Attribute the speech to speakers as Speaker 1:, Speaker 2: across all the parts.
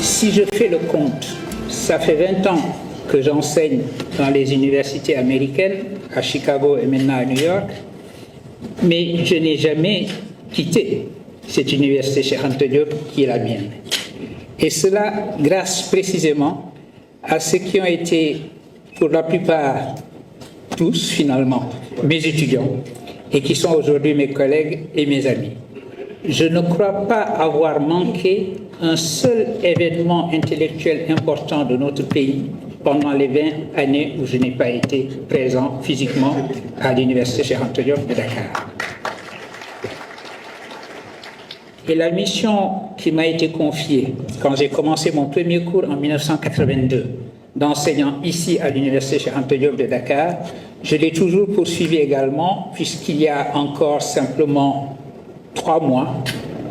Speaker 1: Si je fais le compte, ça fait 20 ans que j'enseigne dans les universités américaines, à Chicago et maintenant à New York, mais je n'ai jamais quitté cette université Cheikh Anta Diop qui est la mienne. Et cela grâce précisément à ceux qui ont été, pour la plupart, tous finalement, mes étudiants, et qui sont aujourd'hui mes collègues et mes amis. Je ne crois pas avoir manqué un seul événement intellectuel important de notre pays pendant les 20 années où je n'ai pas été présent physiquement à l'université Cheikh Anta Diop de Dakar. Et la mission qui m'a été confiée quand j'ai commencé mon premier cours en 1982, d'enseignant ici à l'université Cheikh Anta Diop de Dakar, je l'ai toujours poursuivi également, puisqu'il y a encore simplement 3 mois,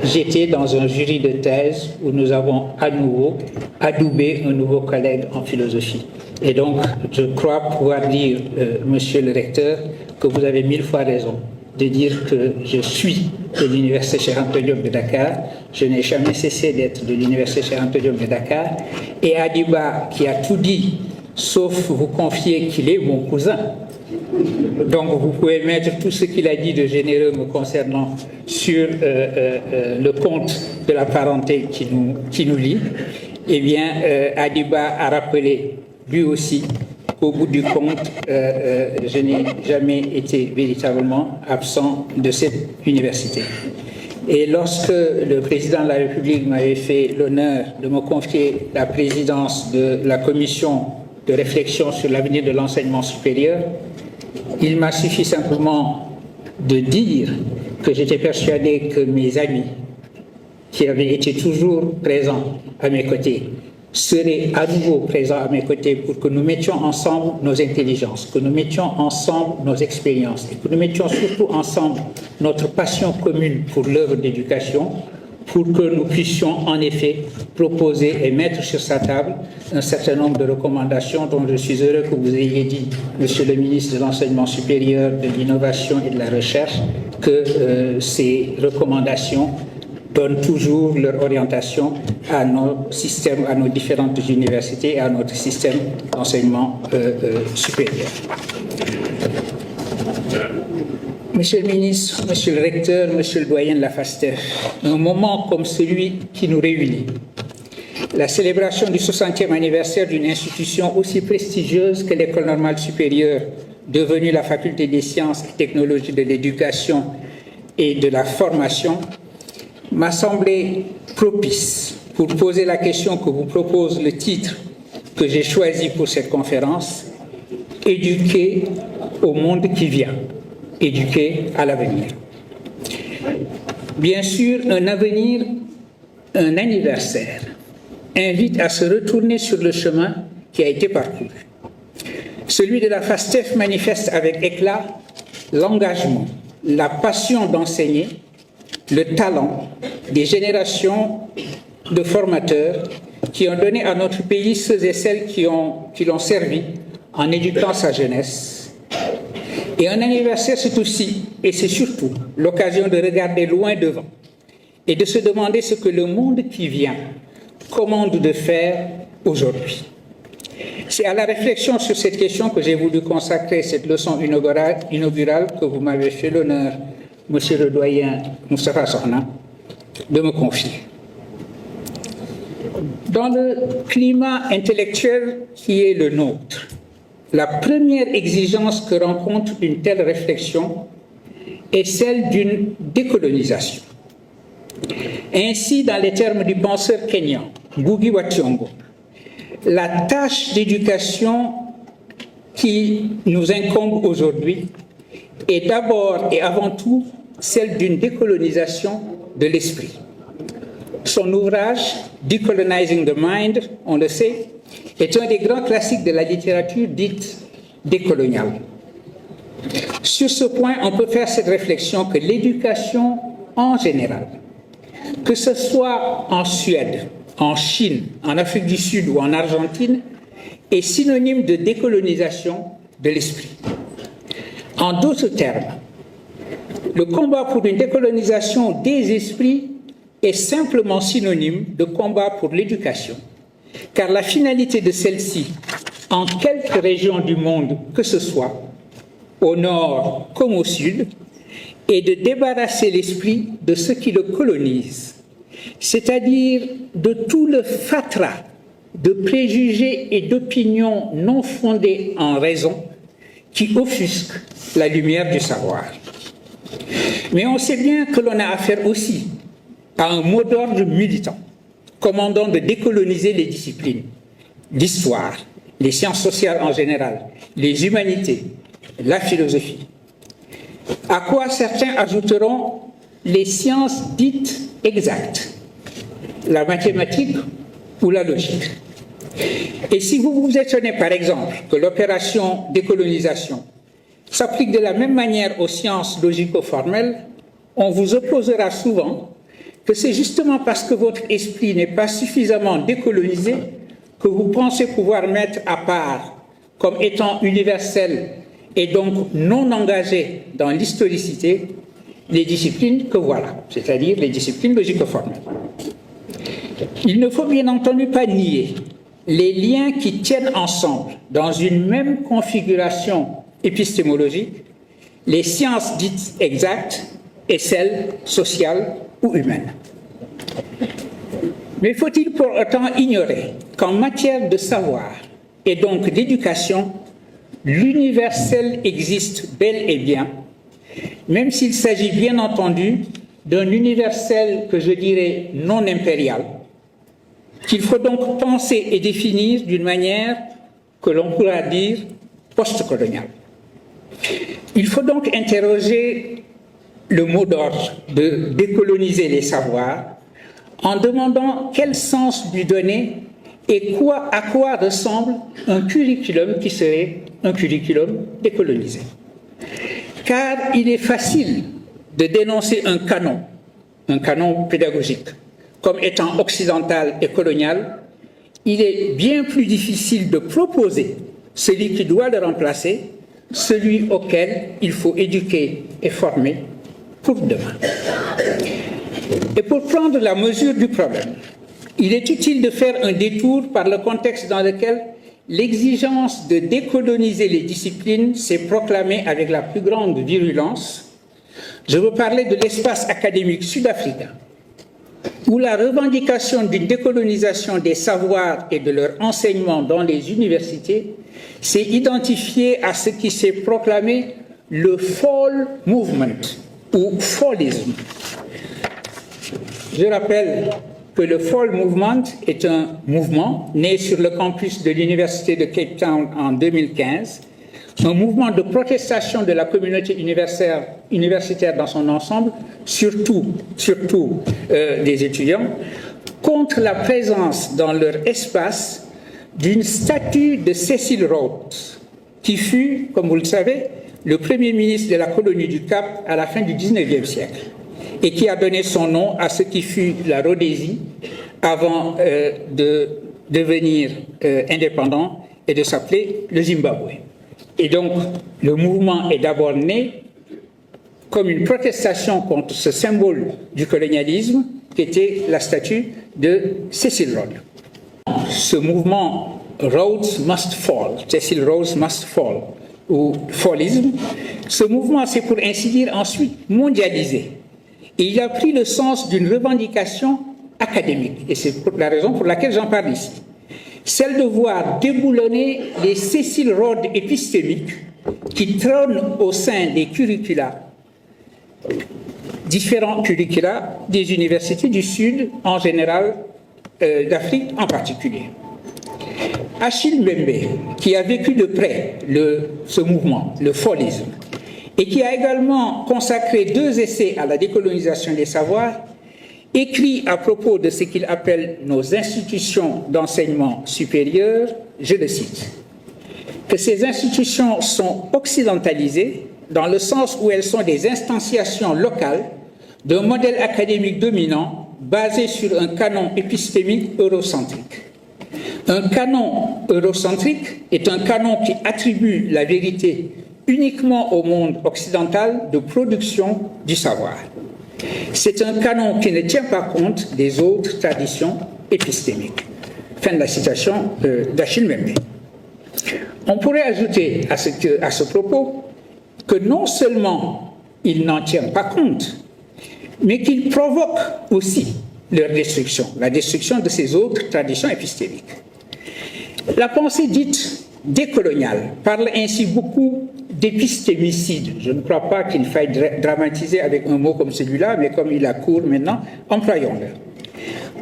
Speaker 1: j'étais dans un jury de thèse où nous avons à nouveau adoubé un nouveau collègue en philosophie. Et donc, je crois pouvoir dire, monsieur le recteur, que vous avez 1000 fois raison de dire que je suis de l'université Cheikh Anta Diop de Dakar. Je n'ai jamais cessé d'être de l'université Cheikh Anta Diop de Dakar. Et Adiba, qui a tout dit, sauf vous confier qu'il est mon cousin. Donc vous pouvez mettre tout ce qu'il a dit de généreux me concernant sur le compte de la parenté qui nous lie. Eh bien, Adiba a rappelé lui aussi qu'au bout du compte, je n'ai jamais été véritablement absent de cette université. Et lorsque le président de la République m'avait fait l'honneur de me confier la présidence de la commission de réflexion sur l'avenir de l'enseignement supérieur, il m'a suffi simplement de dire que j'étais persuadé que mes amis, qui avaient été toujours présents à mes côtés, seraient à nouveau présents à mes côtés pour que nous mettions ensemble nos intelligences, que nous mettions ensemble nos expériences, et que nous mettions surtout ensemble notre passion commune pour l'œuvre d'éducation, pour que nous puissions en effet proposer et mettre sur sa table un certain nombre de recommandations dont je suis heureux que vous ayez dit, Monsieur le ministre de l'Enseignement supérieur, de l'Innovation et de la Recherche, que ces recommandations donnent toujours leur orientation à nos systèmes, à nos différentes universités et à notre système d'enseignement supérieur. Monsieur le ministre, monsieur le recteur, monsieur le doyen de la FASTEF, un moment comme celui qui nous réunit, la célébration du 60e anniversaire d'une institution aussi prestigieuse que l'École normale supérieure, devenue la Faculté des sciences et technologies de l'éducation et de la formation, m'a semblé propice pour poser la question que vous propose le titre que j'ai choisi pour cette conférence, « Éduquer au monde qui vient ». Éduquer à l'avenir. Bien sûr, un avenir, un anniversaire, invite à se retourner sur le chemin qui a été parcouru. Celui de la FASTEF manifeste avec éclat l'engagement, la passion d'enseigner, le talent des générations de formateurs qui ont donné à notre pays ceux et celles qui l'ont servi en éduquant sa jeunesse. Et un anniversaire, c'est aussi, et c'est surtout, l'occasion de regarder loin devant et de se demander ce que le monde qui vient commande de faire aujourd'hui. C'est à la réflexion sur cette question que j'ai voulu consacrer cette leçon inaugurale que vous m'avez fait l'honneur, monsieur le doyen Moustapha Sokhna, de me confier. Dans le climat intellectuel qui est le nôtre, la première exigence que rencontre une telle réflexion est celle d'une décolonisation. Ainsi, dans les termes du penseur kényan, Ngugi wa Thiong'o, la tâche d'éducation qui nous incombe aujourd'hui est d'abord et avant tout celle d'une décolonisation de l'esprit. Son ouvrage « Decolonizing the Mind », on le sait, est un des grands classiques de la littérature dite décoloniale. Sur ce point, on peut faire cette réflexion que l'éducation en général, que ce soit en Suède, en Chine, en Afrique du Sud ou en Argentine, est synonyme de décolonisation de l'esprit. En d'autres termes, le combat pour une décolonisation des esprits est simplement synonyme de combat pour l'éducation, car la finalité de celle-ci, en quelque région du monde que ce soit, au nord comme au sud, est de débarrasser l'esprit de ce qui le colonise, c'est-à-dire de tout le fatras de préjugés et d'opinions non fondées en raison qui offusquent la lumière du savoir. Mais on sait bien que l'on a affaire aussi à un mot d'ordre militant, commandant de décoloniser les disciplines, l'histoire, les sciences sociales en général, les humanités, la philosophie. À quoi certains ajouteront les sciences dites exactes, la mathématique ou la logique. Et si vous vous étonnez par exemple que l'opération décolonisation s'applique de la même manière aux sciences logico-formelles, on vous opposera souvent que c'est justement parce que votre esprit n'est pas suffisamment décolonisé que vous pensez pouvoir mettre à part comme étant universel et donc non engagé dans l'historicité les disciplines que voilà, c'est-à-dire les disciplines logico-formelles. Il ne faut bien entendu pas nier les liens qui tiennent ensemble dans une même configuration épistémologique les sciences dites exactes et celles sociales ou humaines. Mais faut-il pour autant ignorer qu'en matière de savoir et donc d'éducation, l'universel existe bel et bien, même s'il s'agit bien entendu d'un universel que je dirais non impérial, qu'il faut donc penser et définir d'une manière que l'on pourra dire postcoloniale. Il faut donc interroger le mot d'ordre de décoloniser les savoirs en demandant quel sens lui donner et à quoi ressemble un curriculum qui serait un curriculum décolonisé. Car il est facile de dénoncer un canon pédagogique, comme étant occidental et colonial. Il est bien plus difficile de proposer celui qui doit le remplacer, celui auquel il faut éduquer et former pour demain. Et pour prendre la mesure du problème, il est utile de faire un détour par le contexte dans lequel l'exigence de décoloniser les disciplines s'est proclamée avec la plus grande virulence. Je veux parler de l'espace académique sud-africain, où la revendication d'une décolonisation des savoirs et de leur enseignement dans les universités s'est identifiée à ce qui s'est proclamé le fall movement ou fallisme. Je rappelle que le fall movement est un mouvement né sur le campus de l'Université de Cape Town en 2015, un mouvement de protestation de la communauté universitaire dans son ensemble, surtout des étudiants, contre la présence dans leur espace d'une statue de Cecil Rhodes, qui fut, comme vous le savez, le premier ministre de la colonie du Cap à la fin du XIXe siècle, et qui a donné son nom à ce qui fut la Rhodésie avant de devenir indépendant et de s'appeler le Zimbabwe. Et donc, le mouvement est d'abord né comme une protestation contre ce symbole du colonialisme qui était la statue de Cecil Rhodes. Ce mouvement Rhodes Must Fall, Cecil Rhodes Must Fall, ou fallisme, ce mouvement s'est pour ainsi dire ensuite mondialisé. Et il a pris le sens d'une revendication académique. Et c'est la raison pour laquelle j'en parle ici. Celle de voir déboulonner les Cecil Rhodes épistémiques qui trônent au sein des curricula, différents curricula des universités du Sud en général, d'Afrique en particulier. Achille Mbembe, qui a vécu de près ce mouvement, le fallisme, et qui a également consacré 2 essais à la décolonisation des savoirs, écrit à propos de ce qu'il appelle nos institutions d'enseignement supérieur, je le cite, que ces institutions sont occidentalisées dans le sens où elles sont des instantiations locales d'un modèle académique dominant basé sur un canon épistémique eurocentrique. Un canon eurocentrique est un canon qui attribue la vérité uniquement au monde occidental de production du savoir. C'est un canon qui ne tient pas compte des autres traditions épistémiques. Fin de la citation d'Achille Mbembe. On pourrait ajouter à ce propos que non seulement il n'en tient pas compte, mais qu'il provoque aussi leur destruction, la destruction de ces autres traditions épistémiques. La pensée dite décoloniale parle ainsi beaucoup d'épistémicide. Je ne crois pas qu'il faille dramatiser avec un mot comme celui-là, mais comme il a cours maintenant, employons-le.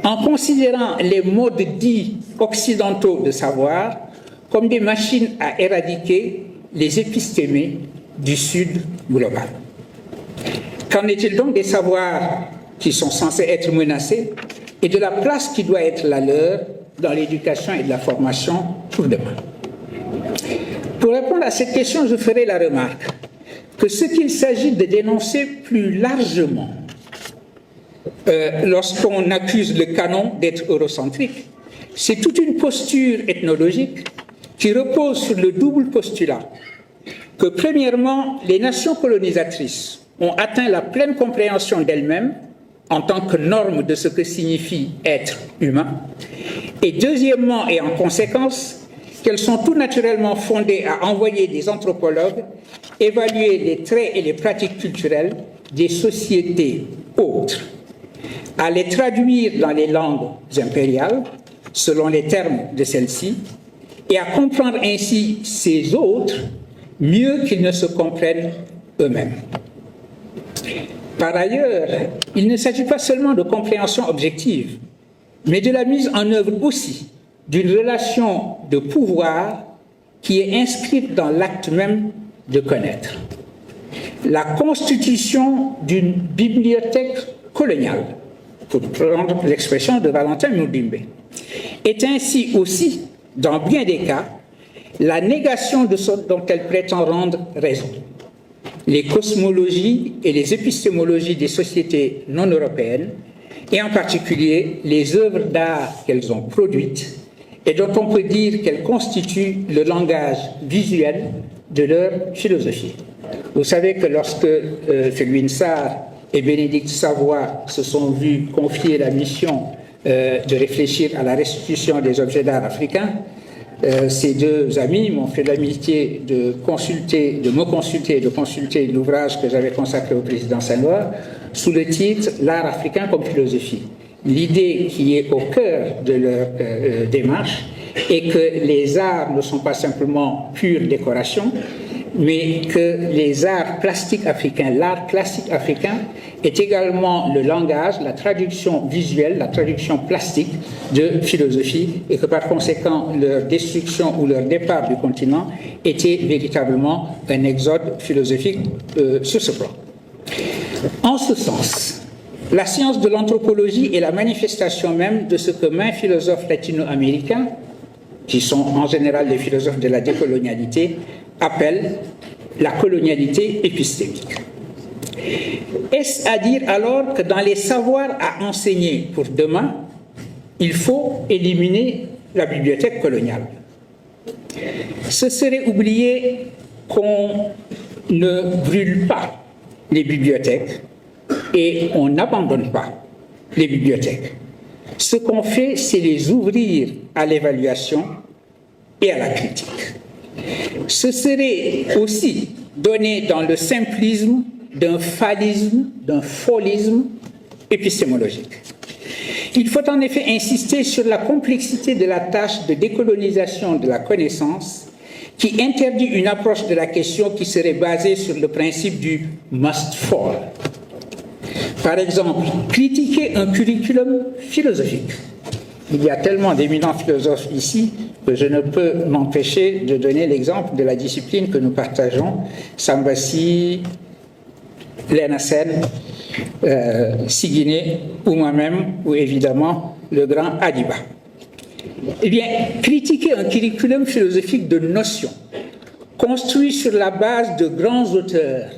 Speaker 1: En considérant les modes dits occidentaux de savoir comme des machines à éradiquer les épistémés du Sud global. Qu'en est-il donc des savoirs qui sont censés être menacés et de la place qui doit être la leur dans l'éducation et de la formation pour demain? Pour répondre à cette question, je ferai la remarque que ce qu'il s'agit de dénoncer plus largement lorsqu'on accuse le canon d'être eurocentrique, c'est toute une posture ethnologique qui repose sur le double postulat que, premièrement, les nations colonisatrices ont atteint la pleine compréhension d'elles-mêmes en tant que norme de ce que signifie être humain, et deuxièmement, et en conséquence, qu'elles sont tout naturellement fondées à envoyer des anthropologues évaluer les traits et les pratiques culturelles des sociétés autres, à les traduire dans les langues impériales, selon les termes de celles-ci, et à comprendre ainsi ces autres mieux qu'ils ne se comprennent eux-mêmes. Par ailleurs, il ne s'agit pas seulement de compréhension objective, mais de la mise en œuvre aussi d'une relation de pouvoir qui est inscrite dans l'acte même de connaître. La constitution d'une bibliothèque coloniale, pour prendre l'expression de Valentin Mudimbe, est ainsi aussi, dans bien des cas, la négation de ce dont elle prétend rendre raison. Les cosmologies et les épistémologies des sociétés non européennes, et en particulier les œuvres d'art qu'elles ont produites, et dont on peut dire qu'elles constituent le langage visuel de leur philosophie. Vous savez que lorsque Felwine Sarr et Bénédicte Savoy se sont vus confier la mission de réfléchir à la restitution des objets d'art africains, ces deux amis m'ont fait l'amitié de me consulter et de consulter l'ouvrage que j'avais consacré au président Senghor sous le titre « L'art africain comme philosophie ». L'idée qui est au cœur de leur démarche est que les arts ne sont pas simplement pure décoration, mais que les arts plastiques africains, l'art plastique africain est également le langage, la traduction visuelle, la traduction plastique de philosophie, et que par conséquent leur destruction ou leur départ du continent était véritablement un exode philosophique sur ce plan. En ce sens, la science de l'anthropologie est la manifestation même de ce que maints philosophes latino-américains, qui sont en général des philosophes de la décolonialité, appellent la colonialité épistémique. Est-ce à dire alors que dans les savoirs à enseigner pour demain, il faut éliminer la bibliothèque coloniale? Ce serait oublier qu'on ne brûle pas les bibliothèques et on n'abandonne pas les bibliothèques. Ce qu'on fait, c'est les ouvrir à l'évaluation et à la critique. Ce serait aussi donner dans le simplisme d'un fallisme, d'un folisme épistémologique. Il faut en effet insister sur la complexité de la tâche de décolonisation de la connaissance qui interdit une approche de la question qui serait basée sur le principe du « must fall ». Par exemple, critiquer un curriculum philosophique. Il y a tellement d'éminents philosophes ici que je ne peux m'empêcher de donner l'exemple de la discipline que nous partageons, Sambassi, Léna Sen, Siguiné, ou moi-même, ou évidemment le grand Adiba. Eh bien, critiquer un curriculum philosophique de notions, construit sur la base de grands auteurs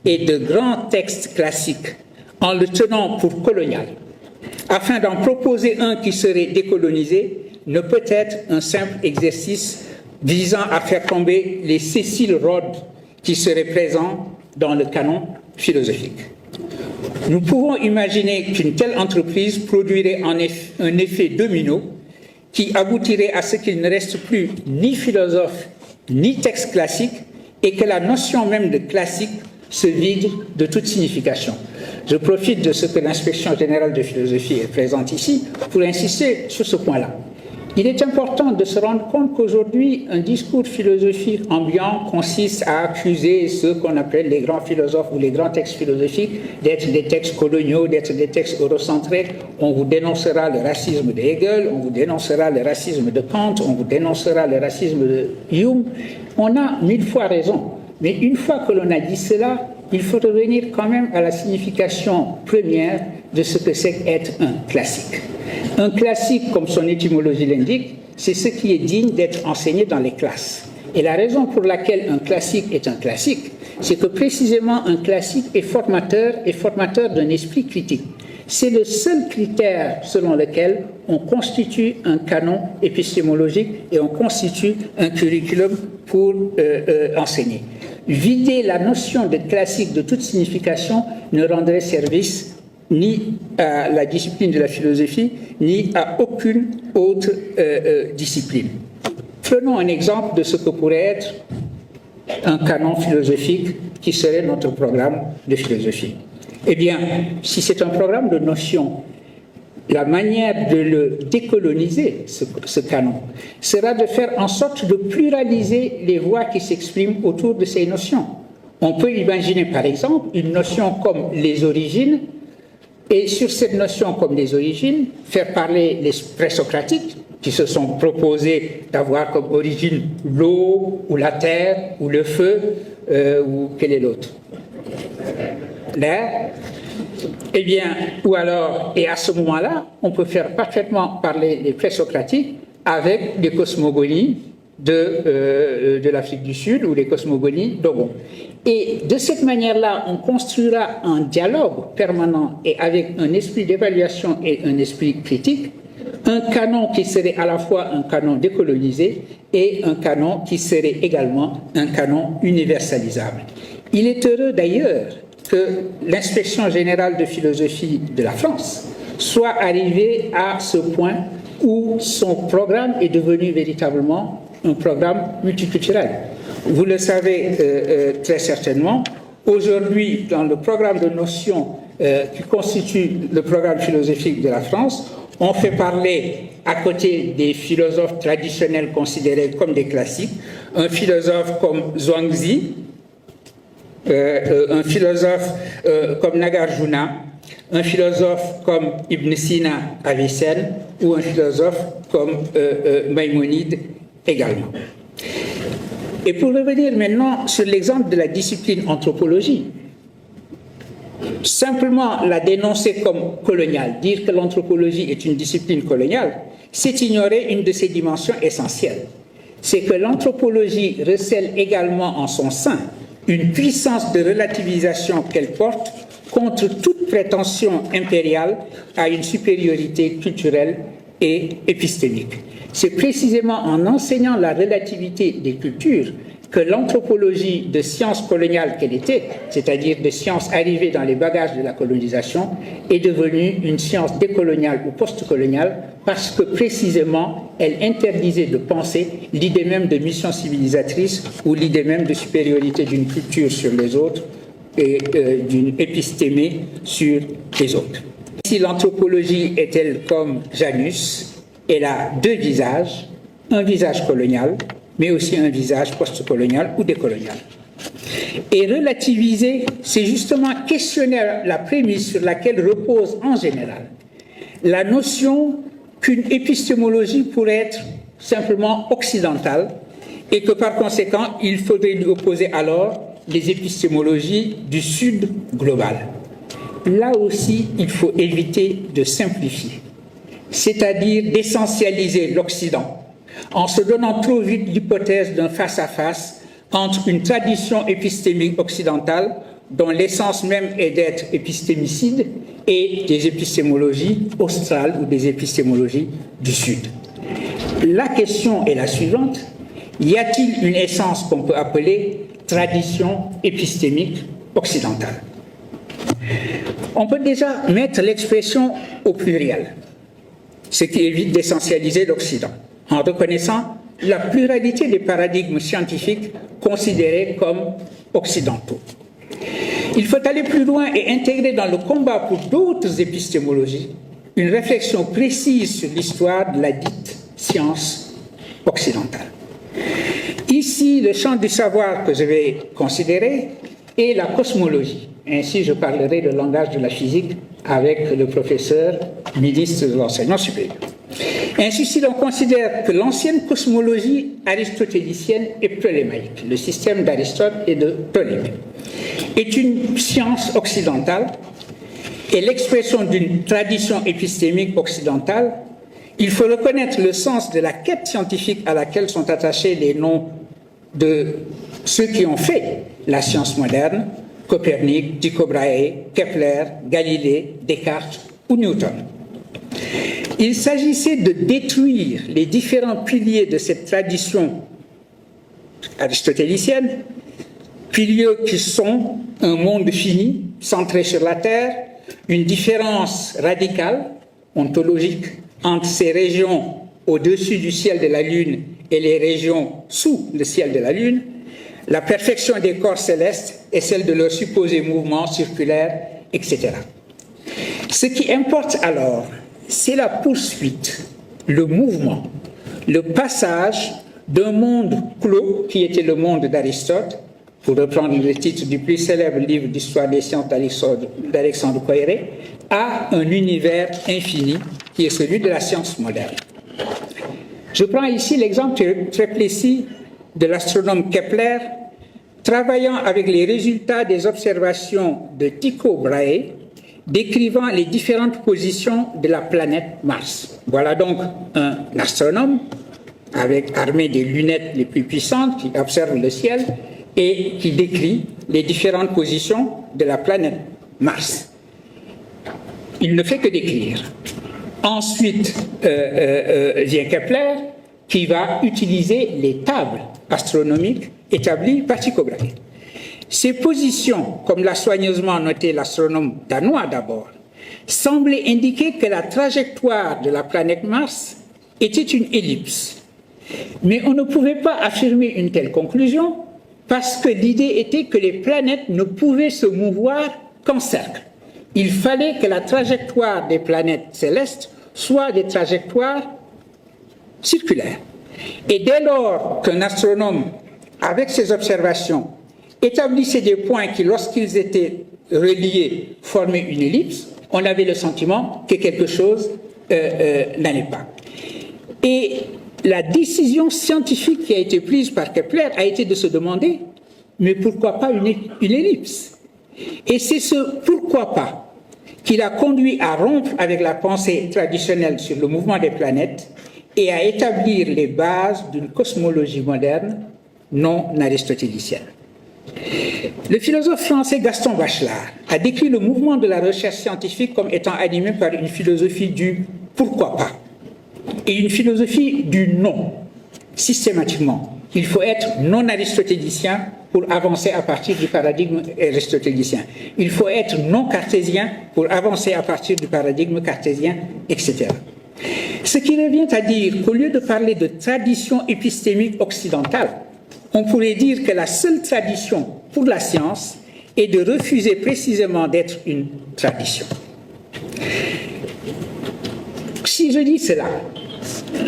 Speaker 1: et de grands textes classiques, en le tenant pour colonial, afin d'en proposer un qui serait décolonisé, ne peut être un simple exercice visant à faire tomber les Cecil Rhodes qui seraient présents dans le canon philosophique. Nous pouvons imaginer qu'une telle entreprise produirait un effet domino qui aboutirait à ce qu'il ne reste plus ni philosophe ni texte classique et que la notion même de classique se vide de toute signification. Je profite de ce que l'Inspection générale de philosophie est présente ici pour insister sur ce point-là. Il est important de se rendre compte qu'aujourd'hui, un discours philosophique ambiant consiste à accuser ceux qu'on appelle les grands philosophes ou les grands textes philosophiques d'être des textes coloniaux, d'être des textes eurocentrés. On vous dénoncera le racisme de Hegel, on vous dénoncera le racisme de Kant, on vous dénoncera le racisme de Hume. On a 1000 fois raison. Mais une fois que l'on a dit cela, il faut revenir quand même à la signification première de ce que c'est qu'être un classique. Un classique, comme son étymologie l'indique, c'est ce qui est digne d'être enseigné dans les classes. Et la raison pour laquelle un classique est un classique, c'est que précisément un classique est formateur d'un esprit critique. C'est le seul critère selon lequel on constitue un canon épistémologique et on constitue un curriculum pour enseigner. Vider la notion de classique de toute signification ne rendrait service ni à la discipline de la philosophie, ni à aucune autre discipline. Prenons un exemple de ce que pourrait être un canon philosophique qui serait notre programme de philosophie. Eh bien, si c'est un programme de notions, la manière de le décoloniser, ce canon, sera de faire en sorte de pluraliser les voix qui s'expriment autour de ces notions. On peut imaginer, par exemple, une notion comme les origines, et sur cette notion comme les origines, faire parler les présocratiques, qui se sont proposés d'avoir comme origine l'eau, ou la terre, ou le feu, ou quel est l'autre ? L'air. Eh bien, ou alors, et à ce moment-là, on peut faire parfaitement parler les présocratiques avec les cosmogonies de l'Afrique du Sud ou les cosmogonies d'Ogon. Et de cette manière-là, on construira un dialogue permanent et avec un esprit d'évaluation et un esprit critique, un canon qui serait à la fois un canon décolonisé et un canon qui serait également un canon universalisable. Il est heureux d'ailleurs que l'Inspection générale de philosophie de la France soit arrivée à ce point où son programme est devenu véritablement un programme multiculturel. Vous le savez très certainement, aujourd'hui, dans le programme de notions qui constitue le programme philosophique de la France, on fait parler, à côté des philosophes traditionnels considérés comme des classiques, un philosophe comme Zhuangzi, un philosophe comme Nagarjuna, un philosophe comme Ibn Sina Avicenne ou un philosophe comme Maïmonide également. Et pour revenir maintenant sur l'exemple de la discipline anthropologie, simplement la dénoncer comme coloniale, dire que l'anthropologie est une discipline coloniale, c'est ignorer une de ses dimensions essentielles. C'est que l'anthropologie recèle également en son sein une puissance de relativisation qu'elle porte contre toute prétention impériale à une supériorité culturelle et épistémique. C'est précisément en enseignant la relativité des cultures que l'anthropologie de science coloniale qu'elle était, c'est-à-dire de science arrivée dans les bagages de la colonisation, est devenue une science décoloniale ou postcoloniale parce que précisément elle interdisait de penser l'idée même de mission civilisatrice ou l'idée même de supériorité d'une culture sur les autres et d'une épistémée sur les autres. Si l'anthropologie est-elle comme Janus, elle a deux visages, un visage colonial, mais aussi un visage postcolonial ou décolonial. Et relativiser, c'est justement questionner la prémisse sur laquelle repose en général la notion qu'une épistémologie pourrait être simplement occidentale et que par conséquent, il faudrait lui opposer alors les épistémologies du Sud global. Là aussi, il faut éviter de simplifier, c'est-à-dire d'essentialiser l'Occident en se donnant trop vite l'hypothèse d'un face-à-face entre une tradition épistémique occidentale dont l'essence même est d'être épistémicide et des épistémologies australes ou des épistémologies du Sud. La question est la suivante: y a-t-il une essence qu'on peut appeler tradition épistémique occidentale ? On peut déjà mettre l'expression au pluriel, ce qui évite d'essentialiser l'Occident, en reconnaissant la pluralité des paradigmes scientifiques considérés comme occidentaux. Il faut aller plus loin et intégrer dans le combat pour d'autres épistémologies une réflexion précise sur l'histoire de la dite science occidentale. Ici, le champ du savoir que je vais considérer est la cosmologie. Ainsi, je parlerai le langage de la physique avec le professeur ministre de l'enseignement supérieur. Ainsi, si l'on considère que l'ancienne cosmologie aristotélicienne est ptolémaïque, le système d'Aristote et de Ptolémée, est une science occidentale et l'expression d'une tradition épistémique occidentale, il faut reconnaître le sens de la quête scientifique à laquelle sont attachés les noms de ceux qui ont fait la science moderne, Copernic, Tycho Brahe, Kepler, Galilée, Descartes ou Newton. Il s'agissait de détruire les différents piliers de cette tradition aristotélicienne, piliers qui sont un monde fini, centré sur la Terre, une différence radicale, ontologique, entre ces régions au-dessus du ciel de la Lune et les régions sous le ciel de la Lune, la perfection des corps célestes et celle de leurs supposés mouvements circulaires, etc. Ce qui importe alors, c'est la poursuite, le mouvement, le passage d'un monde clos, qui était le monde d'Aristote, pour reprendre le titre du plus célèbre livre d'histoire des sciences d'Alexandre Koyré, à un univers infini, qui est celui de la science moderne. Je prends ici l'exemple très précis de l'astronome Kepler, travaillant avec les résultats des observations de Tycho Brahe, décrivant les différentes positions de la planète Mars. Voilà donc un astronome armé des lunettes les plus puissantes qui observe le ciel et qui décrit les différentes positions de la planète Mars. Il ne fait que décrire. Ensuite vient Kepler qui va utiliser les tables astronomiques établies par Tycho Brahe. Ces positions, comme l'a soigneusement noté l'astronome danois d'abord, semblaient indiquer que la trajectoire de la planète Mars était une ellipse. Mais on ne pouvait pas affirmer une telle conclusion parce que l'idée était que les planètes ne pouvaient se mouvoir qu'en cercle. Il fallait que la trajectoire des planètes célestes soit des trajectoires circulaires. Et dès lors qu'un astronome, avec ses observations, établissait des points qui, lorsqu'ils étaient reliés, formaient une ellipse, on avait le sentiment que quelque chose n'allait pas. Et la décision scientifique qui a été prise par Kepler a été de se demander, mais pourquoi pas une ellipse? Et c'est ce pourquoi pas qui l'a conduit à rompre avec la pensée traditionnelle sur le mouvement des planètes et à établir les bases d'une cosmologie moderne non aristotélicienne. Le philosophe français Gaston Bachelard a décrit le mouvement de la recherche scientifique comme étant animé par une philosophie du pourquoi pas et une philosophie du non. Systématiquement, il faut être non aristotélicien pour avancer à partir du paradigme aristotélicien. Il faut être non cartésien pour avancer à partir du paradigme cartésien, etc. Ce qui revient à dire qu'au lieu de parler de tradition épistémique occidentale, on pourrait dire que la seule tradition pour la science est de refuser précisément d'être une tradition. Si je dis cela,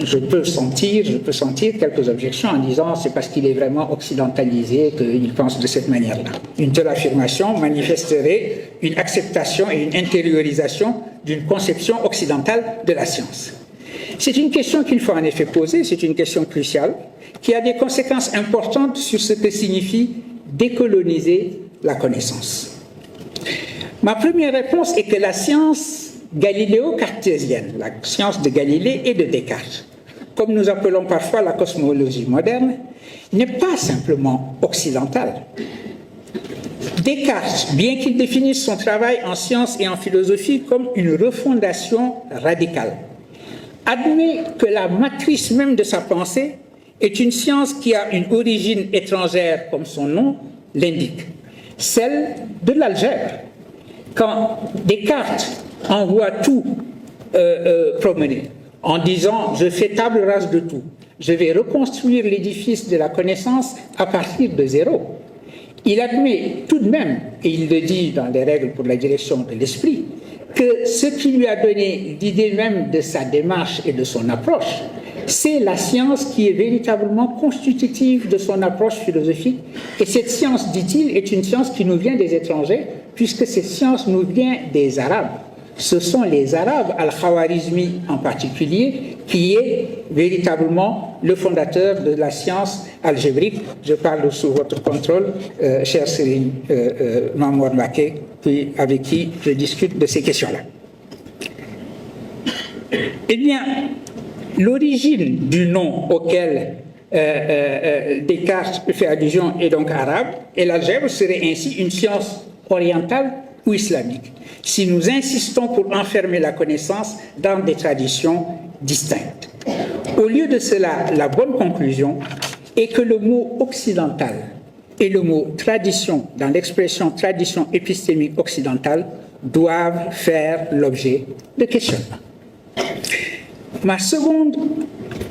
Speaker 1: je peux sentir quelques objections en disant c'est parce qu'il est vraiment occidentalisé qu'il pense de cette manière-là. Une telle affirmation manifesterait une acceptation et une intériorisation d'une conception occidentale de la science. C'est une question qu'il faut en effet poser, c'est une question cruciale, qui a des conséquences importantes sur ce que signifie décoloniser la connaissance. Ma première réponse est que la science galiléo-cartésienne, la science de Galilée et de Descartes, comme nous appelons parfois la cosmologie moderne, n'est pas simplement occidentale. Descartes, bien qu'il définisse son travail en science et en philosophie comme une refondation radicale, admet que la matrice même de sa pensée est une science qui a une origine étrangère, comme son nom l'indique, celle de l'algèbre, Quand Descartes envoie tout promener, en disant « je fais table rase de tout, je vais reconstruire l'édifice de la connaissance à partir de zéro », il admet tout de même, et il le dit dans les règles pour la direction de l'esprit, que ce qui lui a donné l'idée même de sa démarche et de son approche, c'est la science qui est véritablement constitutive de son approche philosophique. Et cette science, dit-il, est une science qui nous vient des étrangers, puisque cette science nous vient des Arabes. Ce sont les Arabes, Al-Khawarizmi en particulier, qui est véritablement le fondateur de la science algébrique. Je parle sous votre contrôle, cher Serigne Mamour Mbacké, avec qui je discute de ces questions-là. Eh bien, l'origine du nom auquel Descartes fait allusion est donc arabe, et l'algèbre serait ainsi une science orientale ou islamique, si nous insistons pour enfermer la connaissance dans des traditions distinctes. Au lieu de cela, la bonne conclusion est que le mot occidental et le mot tradition, dans l'expression tradition épistémique occidentale, doivent faire l'objet de questionnements. Ma seconde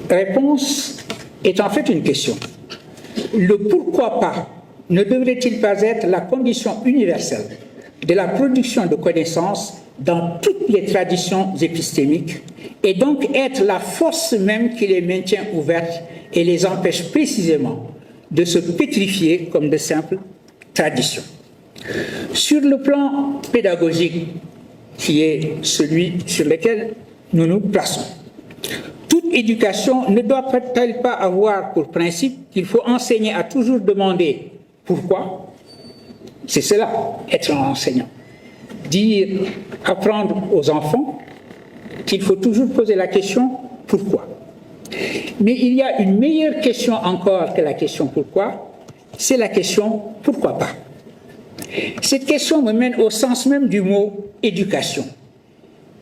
Speaker 1: réponse est en fait une question. Le pourquoi pas ne devrait-il pas être la condition universelle de la production de connaissances dans toutes les traditions épistémiques et donc être la force même qui les maintient ouvertes et les empêche précisément de se pétrifier comme de simples traditions. Sur le plan pédagogique, qui est celui sur lequel nous nous plaçons, toute éducation ne doit-elle pas avoir pour principe qu'il faut enseigner à toujours demander pourquoi? C'est cela, être un enseignant. Apprendre aux enfants qu'il faut toujours poser la question « pourquoi ?» Mais il y a une meilleure question encore que la question « pourquoi ?» c'est la question « pourquoi pas ?» Cette question me mène au sens même du mot « éducation »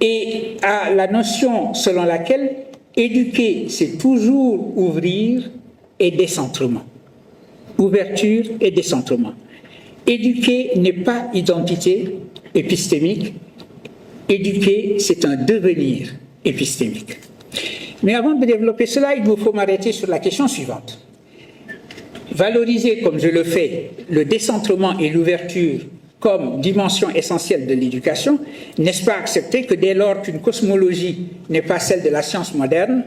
Speaker 1: et à la notion selon laquelle éduquer, c'est toujours ouvrir et décentrement. Ouverture et décentrement. Éduquer n'est pas identité épistémique. Éduquer, c'est un devenir épistémique. Mais avant de développer cela, il me faut m'arrêter sur la question suivante. Valoriser, comme je le fais, le décentrement et l'ouverture comme dimension essentielle de l'éducation, n'est-ce pas accepter que dès lors qu'une cosmologie n'est pas celle de la science moderne,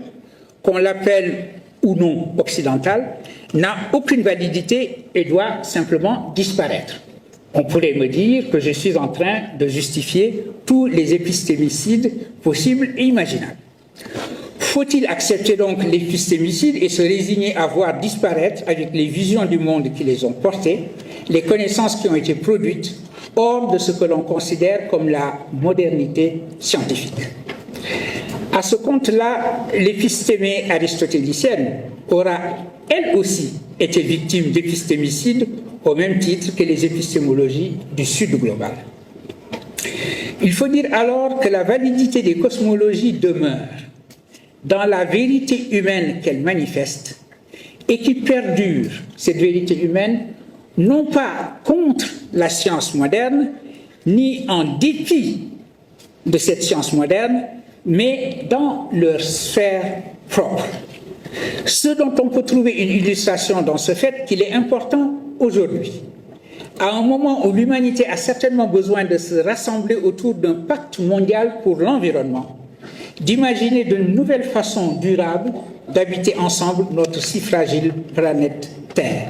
Speaker 1: qu'on l'appelle ou non occidentale, n'a aucune validité et doit simplement disparaître? On pourrait me dire que je suis en train de justifier tous les épistémicides possibles et imaginables. Faut-il accepter donc l'épistémicide et se résigner à voir disparaître, avec les visions du monde qui les ont portées, les connaissances qui ont été produites, hors de ce que l'on considère comme la modernité scientifique? À ce compte-là, l'épistémée aristotélicienne aura, elle aussi, été victime d'épistémicide au même titre que les épistémologies du Sud global. Il faut dire alors que la validité des cosmologies demeure dans la vérité humaine qu'elles manifestent et qui perdure, cette vérité humaine, non pas contre la science moderne, ni en dépit de cette science moderne, mais dans leur sphère propre. Ce dont on peut trouver une illustration dans ce fait qu'il est important aujourd'hui, à un moment où l'humanité a certainement besoin de se rassembler autour d'un pacte mondial pour l'environnement, d'imaginer de nouvelles façons durables d'habiter ensemble notre si fragile planète Terre.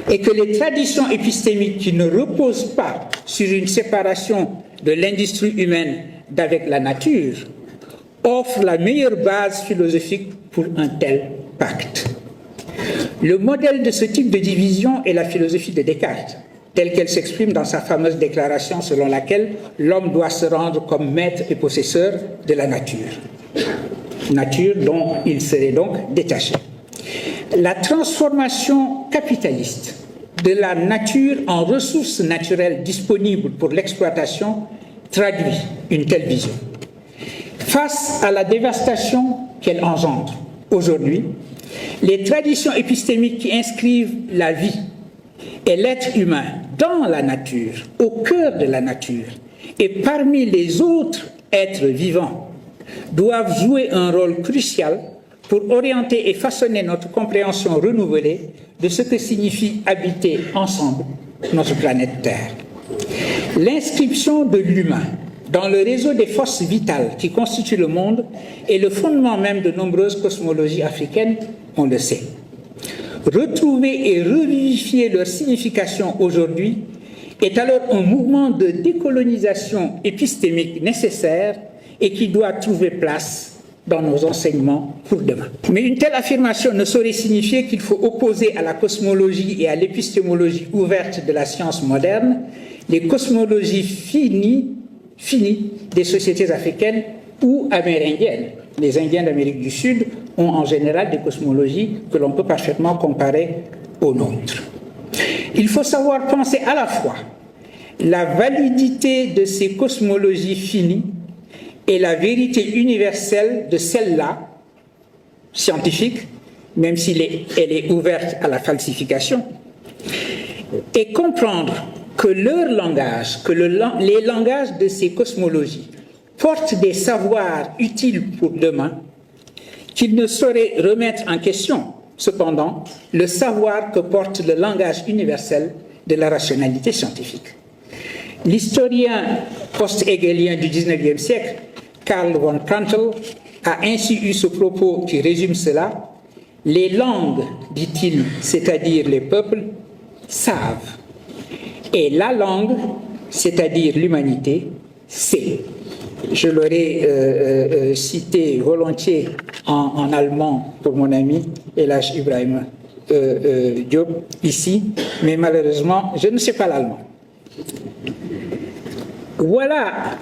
Speaker 1: Et que les traditions épistémiques qui ne reposent pas sur une séparation de l'industrie humaine d'avec la nature offrent la meilleure base philosophique pour un tel pacte. Le modèle de ce type de division est la philosophie de Descartes, telle qu'elle s'exprime dans sa fameuse déclaration selon laquelle l'homme doit se rendre comme maître et possesseur de la nature, nature dont il serait donc détaché. La transformation capitaliste de la nature en ressources naturelles disponibles pour l'exploitation traduit une telle vision. Face à la dévastation qu'elle engendre aujourd'hui, les traditions épistémiques qui inscrivent la vie et l'être humain dans la nature, au cœur de la nature, et parmi les autres êtres vivants, doivent jouer un rôle crucial pour orienter et façonner notre compréhension renouvelée de ce que signifie habiter ensemble notre planète Terre. L'inscription de l'humain dans le réseau des forces vitales qui constituent le monde est le fondement même de nombreuses cosmologies africaines, on le sait. Retrouver et revivifier leur signification aujourd'hui est alors un mouvement de décolonisation épistémique nécessaire et qui doit trouver place dans nos enseignements pour demain. Mais une telle affirmation ne saurait signifier qu'il faut opposer à la cosmologie et à l'épistémologie ouverte de la science moderne les cosmologies finies des sociétés africaines ou amérindiennes. Les Indiens d'Amérique du Sud ont en général des cosmologies que l'on peut parfaitement comparer aux nôtres. Il faut savoir penser à la fois la validité de ces cosmologies finies et la vérité universelle de celle-là, scientifique, même si elle est ouverte à la falsification, et comprendre que leur langage, que les langages de ces cosmologies portent des savoirs utiles pour demain, qu'ils ne sauraient remettre en question, cependant, le savoir que porte le langage universel de la rationalité scientifique. L'historien post-hegelien du XIXe siècle, Karl von Prantl, a ainsi eu ce propos qui résume cela. Les langues, dit-il, c'est-à-dire les peuples, savent. Et la langue, c'est-à-dire l'humanité, sait. Je l'aurais cité volontiers en allemand pour mon ami Elash Ibrahim Diop ici, mais malheureusement, je ne sais pas l'allemand. Voilà,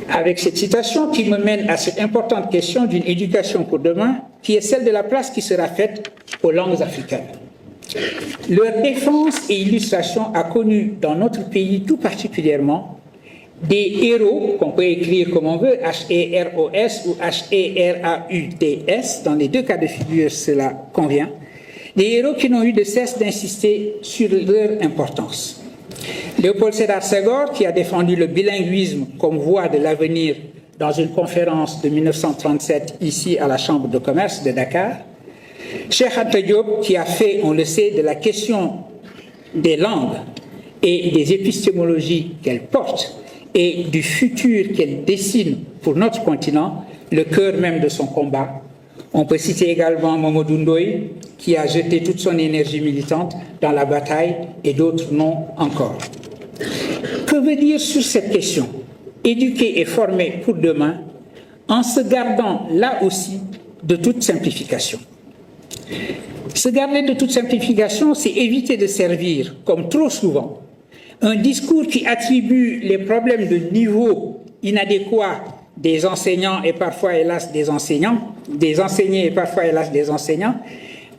Speaker 1: avec cette citation, qui me mène à cette importante question d'une éducation pour demain, qui est celle de la place qui sera faite aux langues africaines. Leur défense et illustration a connu dans notre pays tout particulièrement des héros, qu'on peut écrire comme on veut, H-E-R-O-S ou H-E-R-A-U-T-S, dans les deux cas de figure cela convient, des héros qui n'ont eu de cesse d'insister sur leur importance. Léopold Sédar Senghor, qui a défendu le bilinguisme comme voie de l'avenir dans une conférence de 1937 ici à la Chambre de commerce de Dakar, Cheikh Anta Diop, qui a fait, on le sait, de la question des langues et des épistémologies qu'elles portent et du futur qu'elles dessinent pour notre continent, le cœur même de son combat. On peut citer également Mamadou Ndoye, qui a jeté toute son énergie militante dans la bataille, et d'autres noms encore. Que veut dire sur cette question éduquer et former pour demain en se gardant là aussi de toute simplification? Se garder de toute simplification, c'est éviter de servir, comme trop souvent, un discours qui attribue les problèmes de niveau inadéquat des enseignants et parfois hélas des enseignants, des enseignés et parfois hélas des enseignants,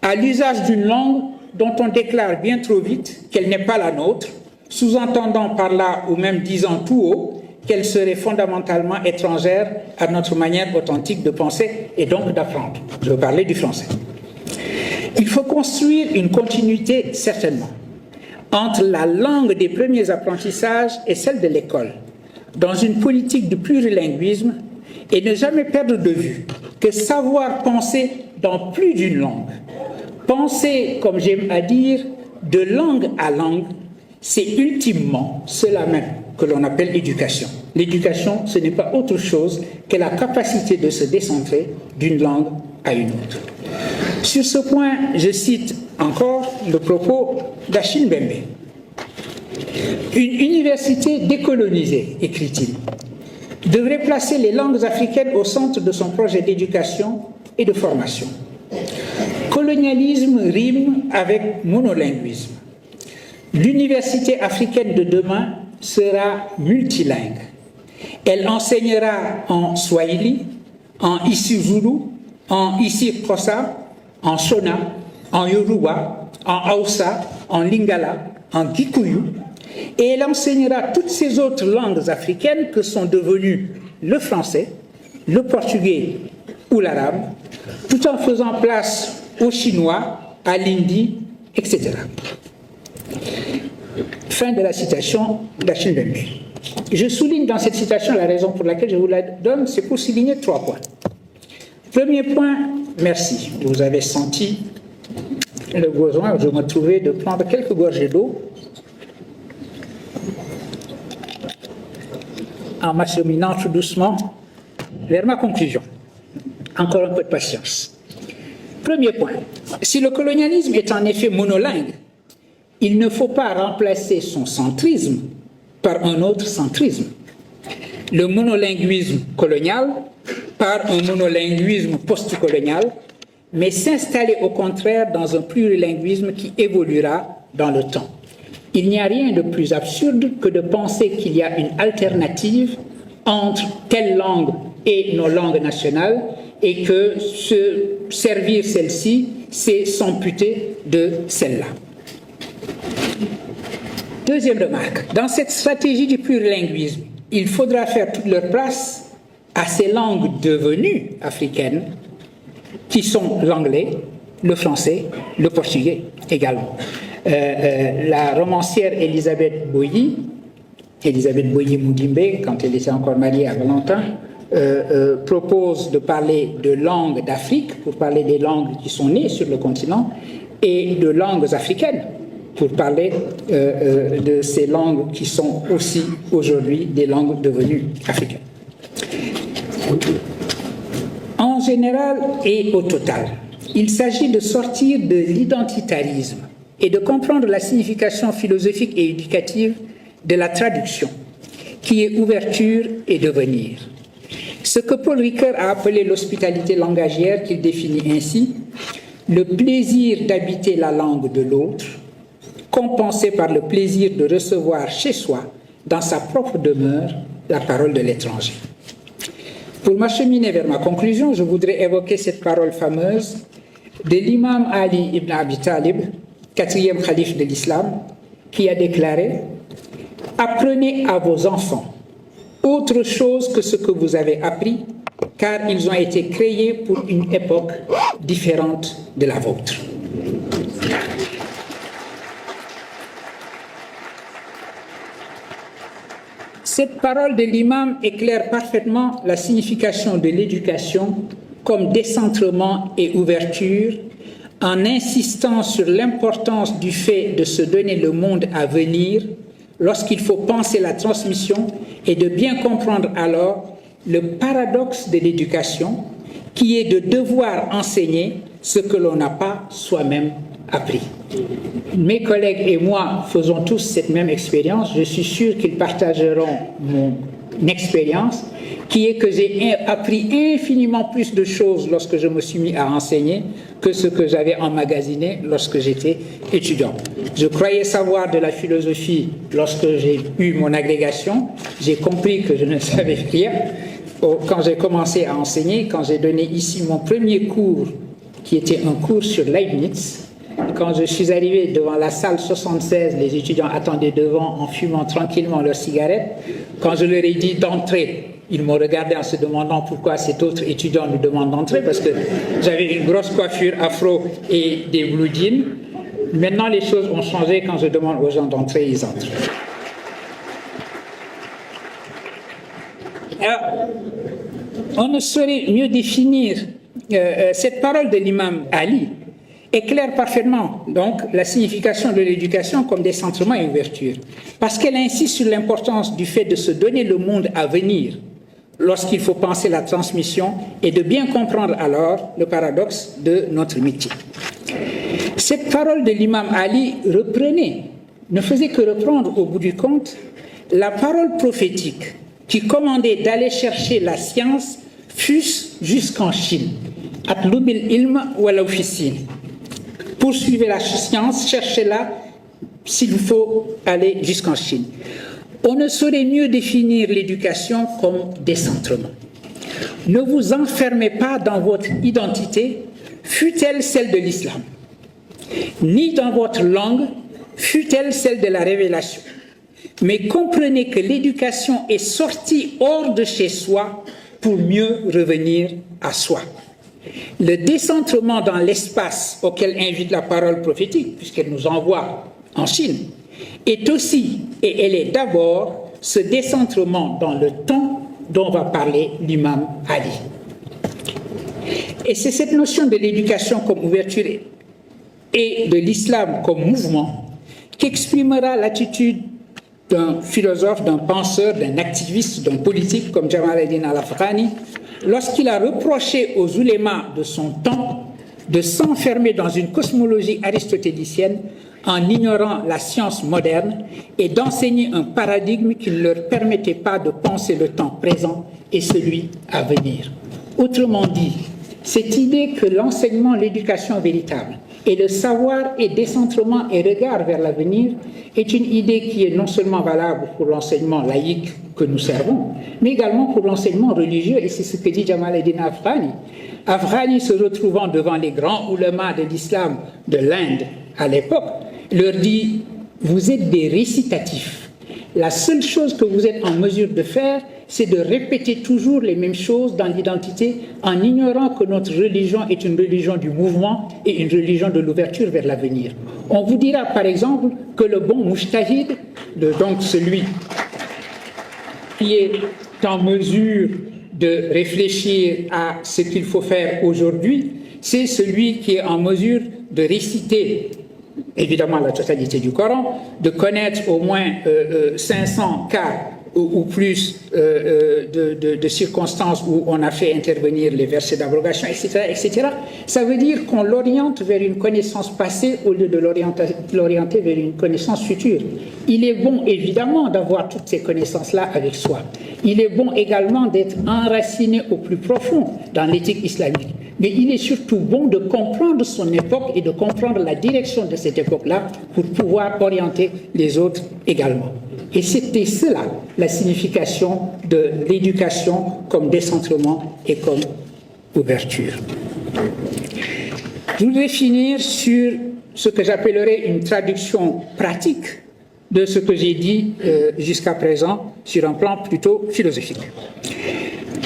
Speaker 1: à l'usage d'une langue dont on déclare bien trop vite qu'elle n'est pas la nôtre, sous-entendant par là ou même disant tout haut qu'elle serait fondamentalement étrangère à notre manière authentique de penser et donc d'apprendre. Je veux parler du français. Il faut construire une continuité, certainement, entre la langue des premiers apprentissages et celle de l'école, dans une politique de plurilinguisme, et ne jamais perdre de vue que savoir penser dans plus d'une langue, penser, comme j'aime à dire, de langue à langue, c'est ultimement cela même que l'on appelle l'éducation. L'éducation, ce n'est pas autre chose que la capacité de se décentrer d'une langue à une autre. Sur ce point, je cite encore le propos d'Achille Mbembe. Une université décolonisée, écrit-il, devrait placer les langues africaines au centre de son projet d'éducation et de formation. Colonialisme rime avec monolinguisme. L'université africaine de demain sera multilingue. Elle enseignera en Swahili, en isiZulu, en isiXhosa, en Shona, en Yoruba, en Hausa, en Lingala, en Gikuyu, et elle enseignera toutes ces autres langues africaines que sont devenues le français, le portugais ou l'arabe, tout en faisant place au chinois, à l'hindi, etc. Fin de la citation d'Achille Mbembe. Je souligne dans cette citation la raison pour laquelle je vous la donne, c'est pour souligner 3 points. Premier point, merci. Vous avez senti le besoin, je me trouvais de prendre quelques gorgées d'eau en m'acheminant tout doucement vers ma conclusion. Encore un peu de patience. Premier point, si le colonialisme est en effet monolingue, il ne faut pas remplacer son centrisme par un autre centrisme. Le monolinguisme colonial par un monolinguisme post-colonial, mais s'installer au contraire dans un plurilinguisme qui évoluera dans le temps. Il n'y a rien de plus absurde que de penser qu'il y a une alternative entre telle langue et nos langues nationales et que se servir celle-ci, c'est s'amputer de celle-là. Deuxième remarque, dans cette stratégie du plurilinguisme, il faudra faire toute leur place à ces langues devenues africaines qui sont l'anglais, le français, le portugais également. La romancière Elisabeth Boye Moudimbe, quand elle était encore mariée à Valentin, propose de parler de langues d'Afrique pour parler des langues qui sont nées sur le continent et de langues africaines pour parler de ces langues qui sont aussi aujourd'hui des langues devenues africaines. En général et au total, il s'agit de sortir de l'identitarisme et de comprendre la signification philosophique et éducative de la traduction, qui est ouverture et devenir. Ce que Paul Ricoeur a appelé l'hospitalité langagière, qu'il définit ainsi, le plaisir d'habiter la langue de l'autre, compensé par le plaisir de recevoir chez soi, dans sa propre demeure, la parole de l'étranger. Pour m'acheminer vers ma conclusion, je voudrais évoquer cette parole fameuse de l'imam Ali ibn Abi Talib, 4e calife de l'islam, qui a déclaré « Apprenez à vos enfants autre chose que ce que vous avez appris, car ils ont été créés pour une époque différente de la vôtre. » Cette parole de l'imam éclaire parfaitement la signification de l'éducation comme décentrement et ouverture, en insistant sur l'importance du fait de se donner le monde à venir lorsqu'il faut penser la transmission et de bien comprendre alors le paradoxe de l'éducation qui est de devoir enseigner ce que l'on n'a pas soi-même appris. Mes collègues et moi faisons tous cette même expérience. Je suis sûr qu'ils partageront mon expérience, qui est que j'ai appris infiniment plus de choses lorsque je me suis mis à enseigner que ce que j'avais emmagasiné lorsque j'étais étudiant. Je croyais savoir de la philosophie lorsque j'ai eu mon agrégation. J'ai compris que je ne savais rien quand j'ai commencé à enseigner, quand j'ai donné ici mon premier cours, qui était un cours sur Leibniz. Quand je suis arrivé devant la salle 76, les étudiants attendaient devant en fumant tranquillement leurs cigarettes. Quand je leur ai dit d'entrer, ils m'ont regardé en se demandant pourquoi cet autre étudiant nous demande d'entrer, parce que j'avais une grosse coiffure afro et des blue jeans. Maintenant, les choses ont changé. Quand je demande aux gens d'entrer, ils entrent. Alors, on ne saurait mieux définir cette parole de l'imam Ali éclaire parfaitement donc la signification de l'éducation comme décentrement et ouverture, parce qu'elle insiste sur l'importance du fait de se donner le monde à venir lorsqu'il faut penser la transmission et de bien comprendre alors le paradoxe de notre métier. Cette parole de l'imam Ali ne faisait que reprendre au bout du compte la parole prophétique qui commandait d'aller chercher la science, fût-ce jusqu'en Chine. Atlubil ilm walaw fi Sin. Poursuivez la science, cherchez-la s'il faut aller jusqu'en Chine. On ne saurait mieux définir l'éducation comme décentrement. Ne vous enfermez pas dans votre identité, fût-elle celle de l'islam, ni dans votre langue, fût-elle celle de la révélation. Mais comprenez que l'éducation est sortie hors de chez soi pour mieux revenir à soi. Le décentrement dans l'espace auquel invite la parole prophétique, puisqu'elle nous envoie en Chine, est aussi, et elle est d'abord, ce décentrement dans le temps dont va parler l'imam Ali. Et c'est cette notion de l'éducation comme ouverture et de l'islam comme mouvement qu'exprimera l'attitude d'un philosophe, d'un penseur, d'un activiste, d'un politique comme Jamal ad-Din al-Afghani, lorsqu'il a reproché aux oulémas de son temps de s'enfermer dans une cosmologie aristotélicienne en ignorant la science moderne et d'enseigner un paradigme qui ne leur permettait pas de penser le temps présent et celui à venir. Autrement dit, cette idée que l'enseignement, l'éducation véritable et le savoir et décentrement et regard vers l'avenir est une idée qui est non seulement valable pour l'enseignement laïque que nous servons, mais également pour l'enseignement religieux, et c'est ce que dit Jamal ad-Din al-Afghani. Afghani, se retrouvant devant les grands oulémas de l'islam de l'Inde à l'époque, leur dit « Vous êtes des récitatifs. La seule chose que vous êtes en mesure de faire, c'est de répéter toujours les mêmes choses dans l'identité en ignorant que notre religion est une religion du mouvement et une religion de l'ouverture vers l'avenir. On vous dira par exemple que le bon mujtahid, donc celui qui est en mesure de réfléchir à ce qu'il faut faire aujourd'hui, c'est celui qui est en mesure de réciter évidemment la totalité du Coran, de connaître au moins 500 cas ou plus de circonstances où on a fait intervenir les versets d'abrogation, etc., etc. Ça veut dire qu'on l'oriente vers une connaissance passée au lieu de l'orienter vers une connaissance future. Il est bon, évidemment, d'avoir toutes ces connaissances-là avec soi. Il est bon également d'être enraciné au plus profond dans l'éthique islamique. Mais il est surtout bon de comprendre son époque et de comprendre la direction de cette époque-là pour pouvoir orienter les autres également. Et c'était cela, la signification de l'éducation comme décentrement et comme ouverture. Je voudrais finir sur ce que j'appellerais une traduction pratique de ce que j'ai dit jusqu'à présent sur un plan plutôt philosophique.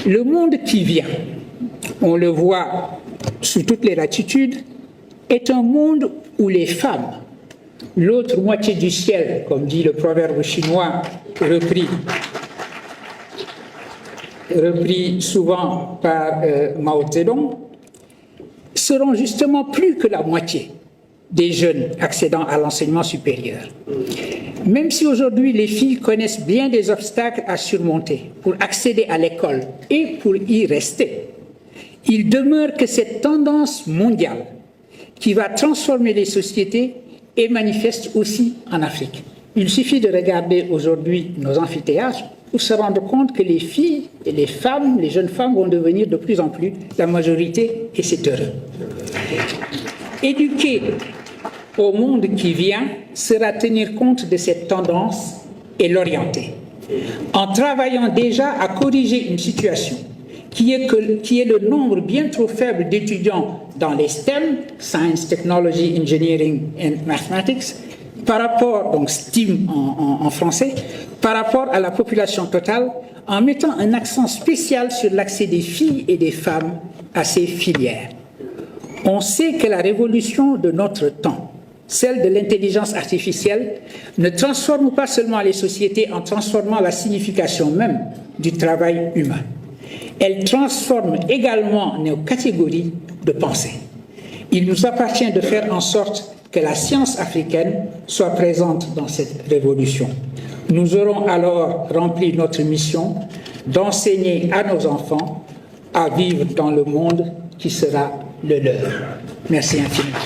Speaker 1: Le monde qui vient, on le voit sous toutes les latitudes, est un monde où les femmes, l'autre moitié du ciel, comme dit le proverbe chinois, repris souvent par Mao Zedong, seront justement plus que la moitié des jeunes accédant à l'enseignement supérieur. Même si aujourd'hui les filles connaissent bien des obstacles à surmonter pour accéder à l'école et pour y rester, il demeure que cette tendance mondiale qui va transformer les sociétés est manifeste aussi en Afrique. Il suffit de regarder aujourd'hui nos amphithéâtres pour se rendre compte que les filles et les femmes, les jeunes femmes vont devenir de plus en plus la majorité et c'est heureux. Éduquer au monde qui vient sera tenir compte de cette tendance et l'orienter. En travaillant déjà à corriger une situation qui est le nombre bien trop faible d'étudiants dans les STEM, Science, Technology, Engineering and Mathematics, par rapport, donc STEAM en français, par rapport à la population totale, en mettant un accent spécial sur l'accès des filles et des femmes à ces filières. On sait que la révolution de notre temps, celle de l'intelligence artificielle, ne transforme pas seulement les sociétés en transformant la signification même du travail humain. Elle transforme également nos catégories de pensée. Il nous appartient de faire en sorte que la science africaine soit présente dans cette révolution. Nous aurons alors rempli notre mission d'enseigner à nos enfants à vivre dans le monde qui sera le leur. Merci infiniment.